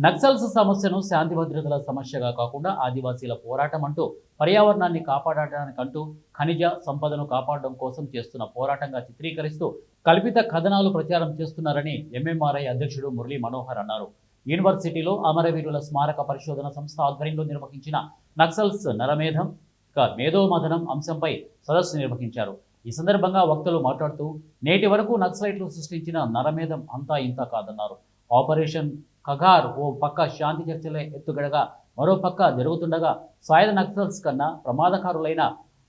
నక్సల్స్ సమస్యను శాంతి భద్రతల సమస్యగా కాకుండా ఆదివాసీల పోరాటం అంటూ పర్యావరణాన్ని కాపాడటానికంటూ ఖనిజ సంపదను కాపాడడం కోసం చేస్తున్న పోరాటంగా చిత్రీకరిస్తూ కల్పిత కథనాలు ప్రచారం చేస్తున్నారని ఎంఎంఆర్ఐ అధ్యక్షుడు మురళీ మనోహర్ అన్నారు. యూనివర్సిటీలో అమరవీరుల స్మారక పరిశోధన సంస్థ ఆధ్వర్యంలో నిర్వహించిన నక్సల్స్ నరమేధం మేధోమథనం అంశంపై సదస్సు నిర్వహించారు. ఈ సందర్భంగా వక్తలు మాట్లాడుతూ నేటి వరకు నక్సలైట్లు సృష్టించిన నరమేధం అంతా ఇంత కాదన్నారు. ఆపరేషన్ కగార్ ఓ పక్క శాంతి చర్చలే ఎత్తుగడగా మరో పక్క జరుగుతుండగా సాయుధ నక్సల్స్ కన్నా ప్రమాదకారులైన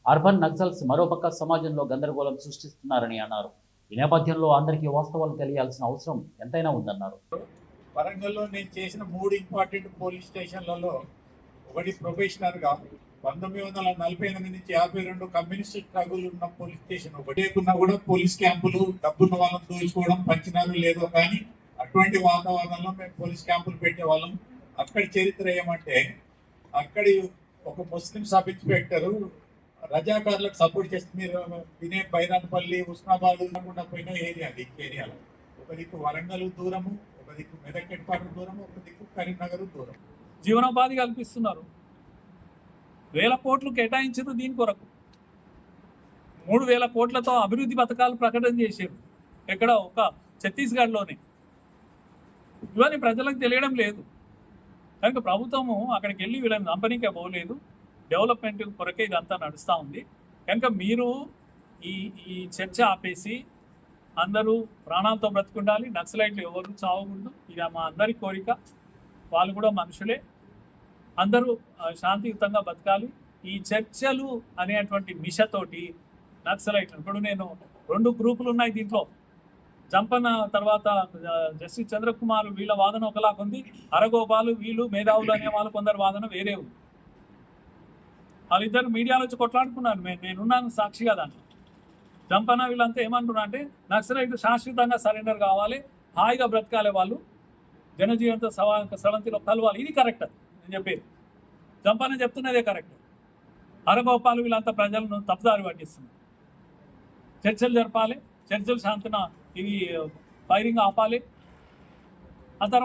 అర్బన్ నక్సల్స్ మరోపక్క సమాజంలో గందరగోళం సృష్టిస్తున్నారని అన్నారు. ఈ నేపథ్యంలో అందరికీ వాస్తవాలు తెలియాల్సిన అవసరం ఎంతైనా ఉందన్నారు. వరంగల్లో నేను చేసిన 3 ఇంపార్టెంట్ పోలీస్ స్టేషన్లలో ఒకటి ప్రొబేషనర్గా 1948 నుంచి 52 కమ్యూనిస్ట్ స్ట్రగుల్ ఉన్న పోలీస్ స్టేషన్ ఒకటే ఉన్నా కూడా పోలీస్ క్యాంపులు డబ్బున్న వాళ్ళని దోచుకోవడం పంచినారు లేదో కానీ అటువంటి వాతావరణంలో మేము పోలీస్ క్యాంపులు పెట్టేవాళ్ళం. అక్కడి చరిత్ర ఏమంటే అక్కడి ఒక ముస్లిం సబ్ ఇన్స్పెక్టరు రజాకారులకు సపోర్ట్ చేస్తే మీరు వినే బైరాన్పల్లి ఉస్మాబాద్ కాకుండా పోయిన ఏరియా ఏరియాలో ఒక దిక్కు వరంగల్ దూరము, ఒక దిక్కు మెదక్ హెడ్ క్వార్టర్ దూరము, ఒక దిక్కు కరీంనగర్ దూరం. జీవనోపాధి కల్పిస్తున్నారు. 1000 కోట్లు కేటాయించారు దీని కొరకు. 3000 కోట్లతో అభివృద్ధి పథకాలు ప్రకటన చేశారు. ఎక్కడ ఒక ఛత్తీస్గఢ్లోనే. ఇవన్నీ ప్రజలకు తెలియడం లేదు. కనుక ప్రభుత్వము అక్కడికి వెళ్ళి వీళ్ళని కంపెనీకే పోలేదు. డెవలప్మెంట్ కొరకే ఇదంతా నడుస్తూ ఉంది. కనుక మీరు ఈ చర్చ ఆపేసి అందరూ ప్రాణాలతో బ్రతుకుండాలి. నక్సలైట్లు ఎవరు చావకూడదు. ఇది మా అందరి కోరిక. వాళ్ళు కూడా మనుషులే. అందరూ శాంతియుతంగా బతకాలి. ఈ చర్చలు అనేటువంటి మిషతోటి నక్సలైట్లు ఇప్పుడు నేను 2 గ్రూపులు ఉన్నాయి దీంట్లో. జంపన్న తర్వాత జస్టిస్ చంద్రకుమార్ వీళ్ళ వాదన ఒకలాగా ఉంది. అరగోపాలు వీళ్ళు మేధావులు అనే వాళ్ళు కొందరు వాదన వేరే ఉంది. వాళ్ళిద్దరు మీడియాలో వచ్చి కొట్లాడుకున్నారు. నేనున్నాను సాక్షిగా దాంట్లో. జంపన్న వీళ్ళంతా ఏమంటున్నా అంటే నక్సలైట్లు శాశ్వతంగా సరెండర్ కావాలి, హాయిగా బ్రతకాలి, వాళ్ళు జనజీవనంతో స్రవంతిలో కలవాలి. ఇది కరెక్ట్ నేను చెప్పేది. జంపన్న చెప్తున్నదే కరెక్ట్. అరగోపాలు వీళ్ళంతా ప్రజలను తప్పుదారి పట్టిస్తున్నారు. చర్చలు జరపాలి, చర్చలు శాంతిన ఇవి ఫైరింగ్ ఆపాలి. ఆ తర్వాత